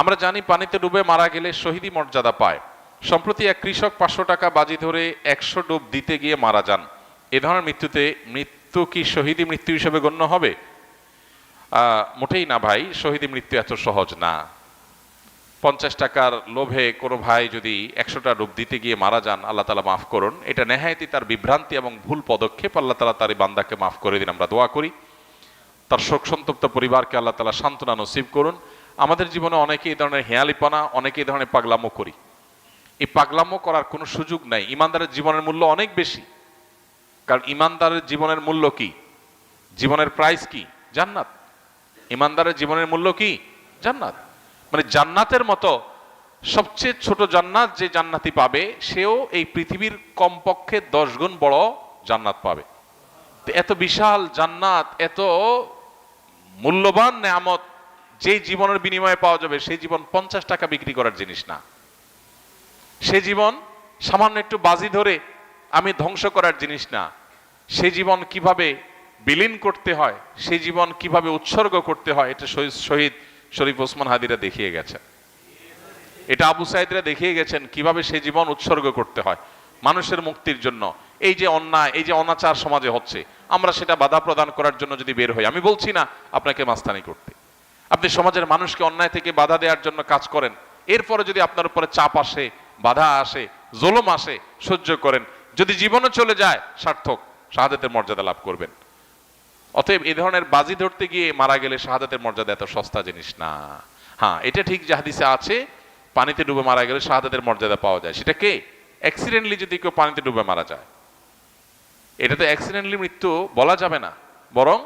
আমরা জানি পানিতে ডুবে মারা গেলে শহীদি মর্যাদা পায়। সম্প্রতি এক কৃষক 500 টাকা বাজি ধরে 100 ডুব দিতে গিয়ে মারা যান। এ ধরনের মৃত্যু কি শহীদি মৃত্যু হিসেবে গণ্য হবে? মোটেই না ভাই, শহীদি মৃত্যু এত সহজ না। 50 টাকার লোভে কোনো ভাই যদি 100টা ডুব দিতে গিয়ে মারা যান, আল্লাহ তাআলা মাফ করুন। এটা নেহায়েতই তার বিভ্রান্তি এবং ভুল পদক্ষেপ। আল্লাহ তাআলা তার এই বান্দাকে মাফ করে দিন, আমরা দোয়া করি। তার শোক সন্তপ্ত পরিবারকে আল্লাহ তাআলা সান্ত্বনা নসিব করুন। আমাদের জীবনে অনেকে এই ধরনের হেয়ালিপনা, অনেকে এই ধরনের পাগলামো করি। এই পাগলামো করার কোনো সুযোগ নাই। ইমানদারের জীবনের মূল্য অনেক বেশি। কারণ ইমানদারের জীবনের মূল্য কি? জীবনের প্রাইস কি? জান্নাত। ইমানদারের জীবনের মূল্য কি? জান্নাত। মানে জান্নাতের মতো সবচেয়ে ছোট জান্নাত যে জান্নাতি পাবে, সেও এই পৃথিবীর কমপক্ষে 10 গুণ বড় জান্নাত পাবে। এত বিশাল জান্নাত, এত মূল্যবান নেয়ামত যে জীবনের বিনিময়ে পাওয়া যাবে, সেই জীবন 50 টাকা বিক্রি করার জিনিস না। সে জীবন সামান্য একটু বাজি ধরে আমি ধ্বংস করার জিনিস না। সে জীবন কিভাবে বিলীন করতে হয়, সে জীবন কিভাবে উৎসর্গ করতে হয়, এটা শহীদ শরীফ ওসমান হাদিরা দেখিয়ে গেছেন। এটা আবু সাইদরা দেখিয়ে গেছেন কিভাবে সে জীবন উৎসর্গ করতে হয় মানুষের মুক্তির জন্য। এই যে অন্যায়, এই যে অনাচার সমাজে হচ্ছে, আমরা সেটা বাধা প্রদান করার জন্য যদি বের হই, আমি বলছি না আপনাকে মাস্তানি করতে, আপনি সমাজের মানুষকে অন্যায় থেকে বাধা দেওয়ার জন্য কাজ করেন। এরপরে যদি আপনার উপরে চাপ আসে, বাধা আসে, জুলুম আসে, সহ্য করেন। যদি জীবনে চলে যায়, সার্থক, শাহাদাতের মর্যাদা লাভ করবেন। অতএব এই ধরনের বাজি ধরতে গিয়ে মারা গেলে শাহাদাতের মর্যাদা এত সস্তা জিনিস না। হ্যাঁ, এটা ঠিক যে হাদিসে আছে পানিতে ডুবে মারা গেলে শাহাদাতের মর্যাদা পাওয়া যায়। সেটা কে? অ্যাক্সিডেন্টলি যদি কেউ পানিতে ডুবে মারা যায়, এটা তো অ্যাক্সিডেন্টলি মৃত্যু বলা যাবে না, বরং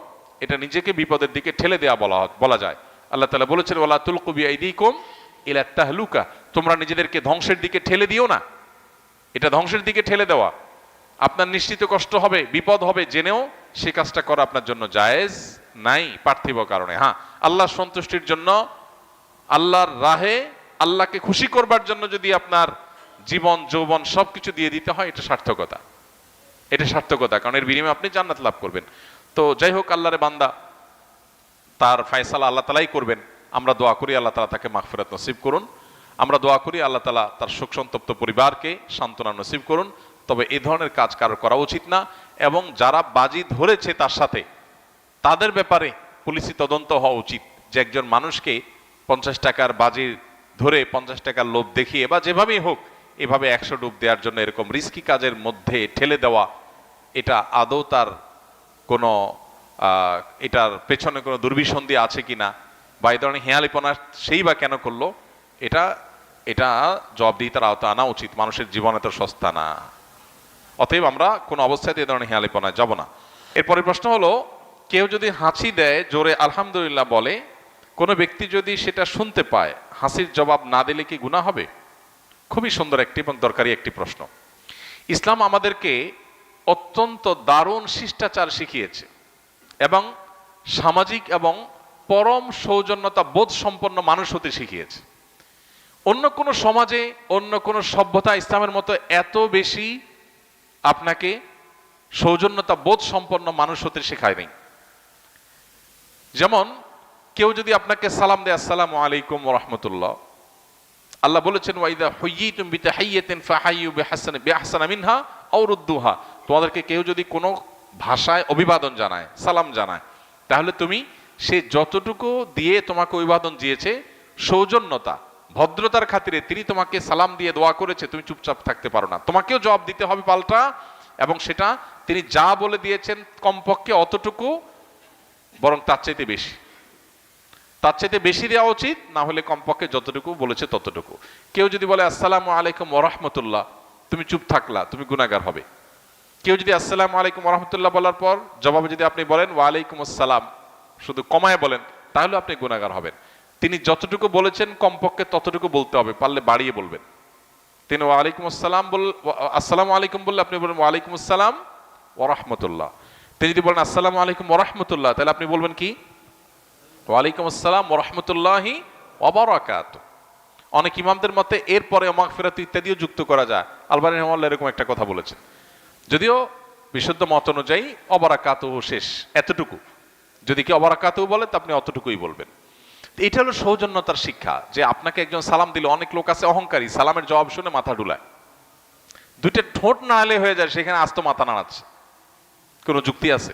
এটা নিজেকে বিপদের দিকে ঠেলে দেওয়া বলা যায়। আল্লাহ তাআলা বলেছেন, ওয়ালা তুলকু বিআইদিকুম ইলা তাহলুকা, তোমরা নিজেদেরকে ধ্বংসের দিকে ঠেলে দিও না। এটা ধ্বংসের দিকে ঠেলে দেওয়া। আপনার নিশ্চিত কষ্ট হবে, বিপদ হবে, জেনেও সে কাজটা করা আপনার জন্য জায়েজ নাই পার্থিব কারণে। হ্যাঁ, আল্লাহর সন্তুষ্টির জন্য, আল্লাহর রাহে, আল্লাহকে খুশি করবার জন্য যদি আপনার জীবন যৌবন সবকিছু দিয়ে দিতে হয়, এটা সার্থকতা। এটা সার্থকতা, কারণ এর বিনিময়ে আপনি জান্নাত লাভ করবেন। তো যাই হোক, আল্লাহর বান্দা, তার ফয়সালা আল্লাহ তাআলাই করবেন। আমরা দোয়া করি আল্লাহ তাআলা তাকে মাগফিরাত নসিব করুন। আমরা দোয়া করি আল্লাহ তাআলা তার শোক সন্তপ্ত পরিবারকে সান্ত্বনা নসিব করুন। তবে এই ধরনের কাজ কারো করা উচিত না। এবং যারা বাজি ধরেছে তার সাথে, তাদের ব্যাপারে পুলিশি তদন্ত হওয়া উচিত। যে একজন মানুষকে 50 টাকার বাজি ধরে, 50 টাকার লোভ দেখিয়ে বা যেভাবেই হোক এভাবে 100 ডুব দেওয়ার জন্য এরকম রিস্কি কাজের মধ্যে ঠেলে দেওয়া, এটা আদৌ তার কোনো এটার পেছনে কোনো দুর্বিসন্ধি আছে কিনা, বা এই ধরনের হেয়ালিপনা সেই বা কেন করলো, এটা জবাবদিহিতার আওতায় আনা উচিত। মানুষের জীবন এত সস্তা না। অতএব আমরা কোনো অবস্থাতে এই ধরনের হেয়ালিপনায় যাব না। এরপরের প্রশ্ন হলো, কেউ যদি হাঁচি দেয়, জোরে আলহামদুলিল্লাহ বলে, কোনো ব্যক্তি যদি সেটা শুনতে পায়, হাসির জবাব না দিলে কি গুনাহ হবে? খুবই সুন্দর একটি এবং দরকারি একটি প্রশ্ন। ইসলাম আমাদেরকে অত্যন্ত দারুণ শিষ্টাচার শিখিয়েছে এবং সামাজিক এবং পরম সৌজন্যতা বোধ সম্পন্ন মানুষ হতে শিখিয়েছে। অন্য কোনো সমাজে, অন্য কোনো সভ্যতা ইসলামের মতো এত বেশি আপনাকে সৌজন্যতা বোধ সম্পন্ন মানুষ হতে শেখায় নাই। যেমন কেউ যদি আপনাকে সালাম দেয়, আসসালামু আলাইকুম ওয়া রাহমাতুল্লাহ, আল্লাহ বলেছেন, ওয়াইদা হুয়্যিতুম বিতাহিয়্যাতিন ফাহাইয়ু বিআহসানা মিনহা আও রুদ্দুহা, তোমাদেরকে কেউ যদি কোনো ভাষায় অভিবাদন জানায়, সালাম জানায়, তাহলে তুমি সে যতটুকু দিয়ে তোমাকে অভিবাদন দিয়েছে, সৌজন্যতা ভদ্রতার খাতিরে তিনি তোমাকে সালাম দিয়ে দোয়া করেছে, তুমি চুপচাপ থাকতে পারো না, তোমাকেও জবাব দিতে হবে পাল্টা। এবং সেটা তিনি যা বলে দিয়েছেন কমপক্ষে অতটুকু, বরং তার চাইতে বেশি, তার চাইতে বেশি দেওয়া উচিত, না হলে কমপক্ষে যতটুকু বলেছে ততটুকু। কেউ যদি বলে আসসালামু আলাইকুম ওয়া রাহমাতুল্লাহ, তুমি চুপ থাকলা, তুমি গুনাহগার হবে। কেউ যদি আসসালামু আলাইকুম ওয়া রাহমাতুল্লাহ বলার পর জবাবে যদি আপনি বলেন ওয়া আলাইকুম আসসালাম, শুধু কমায় বলেন, তাহলে আপনি গুনাহগার হবেন। তিনি যতটুকু বলেছেন কমপক্ষে ততটুকু বলতে হবে, পারলে বাড়িয়ে বলবেন। তিনি ওয়া আলাইকুম আসসালাম আসসালামু আলাইকুম বললে আপনি বলবেন ওয়া আলাইকুম আসসালাম ওয়া রাহমাতুল্লাহ। তিনি যদি বলেন আসসালামু আলাইকুম ওয়া রাহমাতুল্লাহ, তাহলে আপনি বলবেন কি? ওয়া আলাইকুম আসসালাম ওয়া রাহমাতুল্লাহি ওয়া বারাকাতুহু। অনেক ইমামদের মতে এরপরে মাগফিরাত ইত্যাদিও যুক্ত করা যায়। আলবানী রাহিমাহুল্লাহ এরকম একটা কথা বলেছেন, যদিও বিশুদ্ধ মত অনুযায়ী ওয়া বারাকাতুহু শেষ, এতটুকু। যদি কেউ ওয়া বারাকাতুহু বলে, তা আপনি অতটুকুই বলবেন। এটা হলো সৌজন্যতার শিক্ষা, যে আপনাকে একজন সালাম দিল, অনেক লোক আছে অহংকারী, সালামের জবাব শুনে মাথা ডুলায়, দুইটা ঠোঁট নাড়ালে হয়ে যায়, সেখানে আস্ত মাথা নাড়াচ্ছে, কোনো যুক্তি আছে?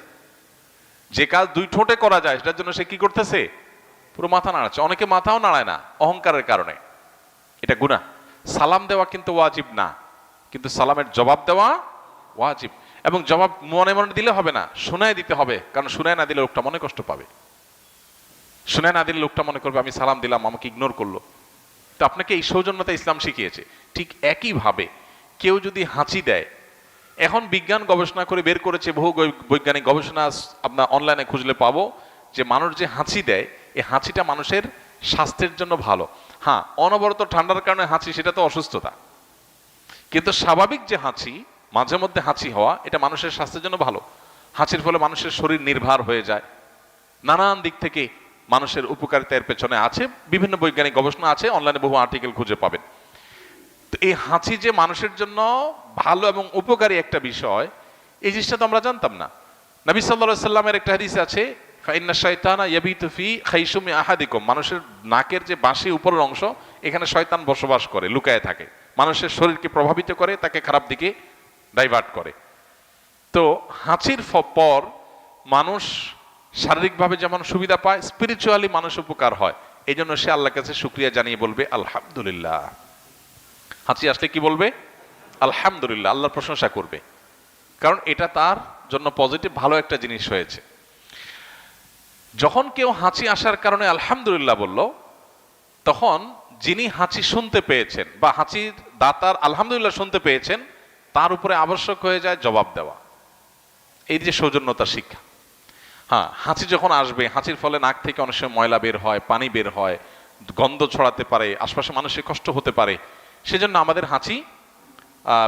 যে কাজ দুই ঠোঁটে করা যায় সেটার জন্য সে কি করতেছে? পুরো মাথা নাড়াচ্ছে। অনেকে মাথাও নাড়ায় না অহংকারের কারণে, এটা গুনাহ। সালাম দেওয়া কিন্তু ওয়াজিব না, কিন্তু সালামের জবাব দেওয়া ওয়াজিব। এবং জবাব মনে মনে দিলে হবে না, শুনায় দিতে হবে, কারণ শুনায় না দিলে লোকটা মনে কষ্ট পাবে। শুনায় না দিলে লোকটা মনে করবে আমি সালাম দিলাম, আমাকে ইগনোর করলো। তো আপনাকে এই সৌজন্যতা ইসলাম শিখিয়েছে। ঠিক একইভাবে কেউ যদি হাঁচি দেয়, এখন বিজ্ঞান গবেষণা করে বের করেছে, বহু বৈজ্ঞানিক গবেষণা আপনার অনলাইনে খুঁজলে পাবো, যে মানুষ যে হাঁচি দেয়, এই হাঁচিটা মানুষের স্বাস্থ্যের জন্য ভালো। হ্যাঁ, অনবরত ঠান্ডার কারণে হাঁচি, সেটা তো অসুস্থতা, কিন্তু স্বাভাবিক যে হাঁচি, মাঝে মধ্যে হাঁচি হওয়া, এটা মানুষের স্বাস্থ্যের জন্য ভালো। হাঁচির ফলে মানুষের শরীর নির্ভার হয়ে যায়, নানান দিক থেকে মানুষের উপকারিতার পেছনে আছে, বিভিন্ন বৈজ্ঞানিক গবেষণা আছে, অনলাইনে বহু আর্টিকেল খুঁজে পাবেন। তো এই হাঁচি যে মানুষের জন্য ভালো এবং উপকারী একটা বিষয়, এই জিনিসটা তো আমরা জানতাম না। নবী সাল্লাল্লাহু আলাইহি সাল্লামের একটা হাদিস আছে, ফাইন্না শাইতানা ইয়াবিতু ফি খাইশুমি আহাদিকুম, মানুষের নাকের যে বাঁশি উপরের অংশ, এখানে শয়তান বসবাস করে, লুকায় থাকে, মানুষের শরীরকে প্রভাবিত করে, তাকে খারাপ দিকে ডাইভার্ট করে। তো হাঁচির পর মানুষ শারীরিকভাবে যেমন সুবিধা পায়, স্পিরিচুয়ালি মানুষ উপকার হয়। এই জন্য সে আল্লাহর কাছে শুকরিয়া জানিয়ে বলবে আলহামদুলিল্লাহ। হাঁচি আসলে কি বলবে? আলহামদুলিল্লাহ, আল্লাহর প্রশংসা করবে, কারণ এটা তার জন্য পজিটিভ, ভালো একটা জিনিস হয়েছে। যখন কেউ হাঁচি আসার কারণে আলহামদুলিল্লাহ বলল, তখন যিনি হাঁচি শুনতে পেয়েছেন বা হাঁচির দাতার আলহামদুলিল্লাহ শুনতে পেয়েছেন, তার উপরে আবশ্যক হয়ে যায় জবাব দেওয়া। এই যে সৌজন্যতার শিক্ষা। হ্যাঁ, হাঁচি যখন আসবে, হাঁচির ফলে নাক থেকে অনেক সময় ময়লা বের হয়, পানি বের হয়, গন্ধ ছড়াতে পারে, আশপাশে মানুষের কষ্ট হতে পারে। সেজন্য আমাদের হাঁচি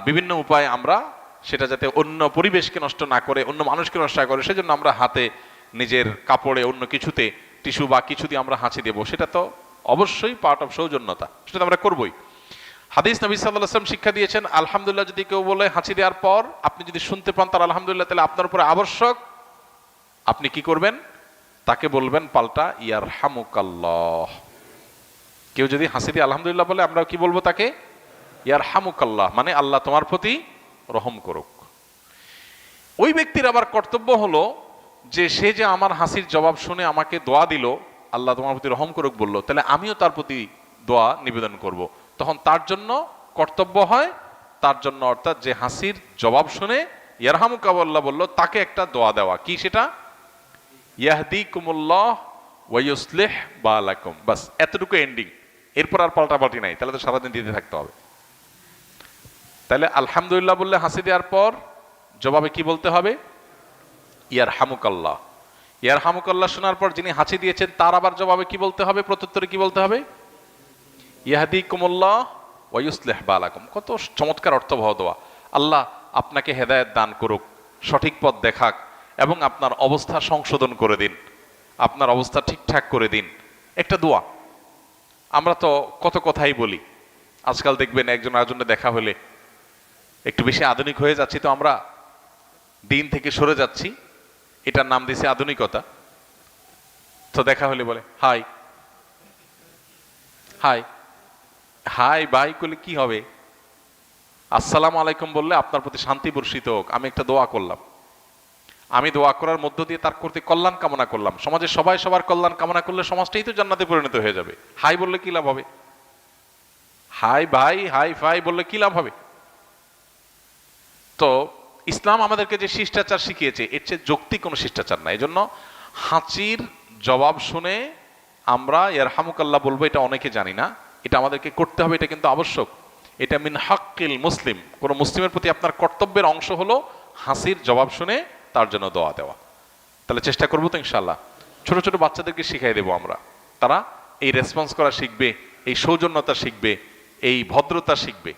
বিভিন্ন উপায়ে আমরা সেটা যাতে অন্য পরিবেশকে নষ্ট না করে, অন্য মানুষকে নষ্ট না করে, সেজন্য আমরা হাতে, নিজের কাপড়ে, অন্য কিছুতে টিস্যু বা কিছু দিয়ে আমরা হাঁচি দেবো। সেটা তো অবশ্যই পার্ট অফ সৌজন্যতা, সেটা আমরা করবোই। হাদিস নবী সাল্লাল্লাহু আলাইহি ওয়াসাল্লাম শিক্ষা দিয়েছেন, আলহামদুলিল্লাহ যদি কেউ বলে হাঁচি দেওয়ার পর, আপনি যদি শুনতে পান তার আলহামদুলিল্লাহ, তাহলে আপনার উপরে আবশ্যক, আপনি কি করবেন? তাকে বলবেন পাল্টা ইয়ারহামুকাল্লাহ। কেউ যদি হাসি দিয়ে আলহামদুলিল্লাহ বলে, আমরা কি বলবো তাকে? ইয়ারহামুকাল্লাহ, মানে আল্লাহ তোমার প্রতি রহম করুক। ওই ব্যক্তির আবার কর্তব্য হলো যে সে যে আমার হাসির জবাব শুনে আমাকে দোয়া দিল, আল্লাহ তোমার প্রতি রহম করুক বললো, তাহলে আমিও তার প্রতি দোয়া নিবেদন করব। তখন তার জন্য কর্তব্য হয়, তার জন্য অর্থাৎ যে হাসির জবাব শুনে ইয়ারহামুকাল্লাহ বললো, তাকে একটা দোয়া দেওয়া। কি সেটা? ইয়াহদিকুমুল্লাহ ওয়া ইউসলিহ বালাকুম। বাস, এতটুকু এন্ডিং, এরপর আর পাল্টাপাল্টি নাই, তাহলে তো সারাদিন দিতে থাকতে হবে। তাহলে আলহামদুলিল্লাহ বললে হাসি দেওয়ার পর জবাবে কি বলতে হবে? ইয়ারহামুকাল্লাহ। ইয়ারহামুকাল্লাহ শোনার পর যিনি হাসি দিয়েছেন তার আবার জবাবে কি বলতে হবে? প্রত্যুত্তরে কি বলতে হবে? ইয়াহদিকুমুল্লাহ ওয়া ইউসলিহ বালাকুম। কত চমৎকার অর্থবহ দোয়া। আল্লাহ আপনাকে হেদায়েত দান করুক, সঠিক পথ দেখাক, এবং আপনার অবস্থা সংশোধন করে দিন, আপনার অবস্থা ঠিকঠাক করে দিন। একটা দোয়া। আমরা তো কত কথাই বলি, আজকাল দেখবেন একজন আরেকজনের দেখা হলে একটু বেশি আধুনিক হয়ে যাচ্ছি, তো আমরা দিন থেকে সরে যাচ্ছি, এটার নাম দিয়েছে আধুনিকতা। তো দেখা হলে বলে হাই হাই হাই বাই করলে কি হবে? আসসালামু আলাইকুম বললে আপনার প্রতি শান্তি বর্ষিত হোক, আমি একটা দোয়া করলাম, আমি দোয়া করার মধ্য দিয়ে তার প্রতি কল্যাণ কামনা করলাম। সমাজে সবাই সবার কল্যাণ কামনা করলে সমাজটাই তো জান্নাতে পরিণত হয়ে যাবে। হাই বললে কি লাভ হবে? হাই ভাই, হাই ফাই বললে কি লাভ হবে? তো ইসলাম আমাদেরকে যে শিষ্টাচার শিখিয়েছে, এর চেয়ে যৌক্তিক কোনো শিষ্টাচার নাই। এই জন্য হাঁচির জবাব শুনে আমরা ইয়ারহামুকাল্লাহ বলবো, এটা অনেকে জানি না, এটা আমাদেরকে করতে হবে, এটা কিন্তু আবশ্যক। এটা মিন হাক্কিল মুসলিম, কোন মুসলিমের প্রতি আপনার কর্তব্যের অংশ হলো হাসির জবাব শুনে তার জন্য দোয়া দেওয়া। তাহলে চেষ্টা করবো তো ইনশাল্লাহ। ছোট ছোট বাচ্চাদেরকে শিখাই দেবো আমরা, তারা এই রেসপন্স করা শিখবে, এই সৌজন্যতা শিখবে, এই ভদ্রতা শিখবে।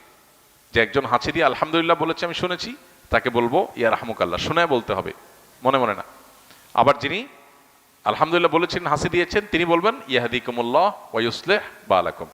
যে একজন হাঁচি দিয়ে আলহামদুলিল্লাহ বলেছে আমি শুনেছি, তাকে বলবো ইয়ারহামুকাল্লাহ, শুনে বলতে হবে, মনে মনে না। আবার যিনি আলহামদুলিল্লাহ বলেছেন, হাসি দিয়েছেন, তিনি বলবেন ইয়াহদিকুমুল্লাহ ওয়া ইউসলিহ বালাকুম।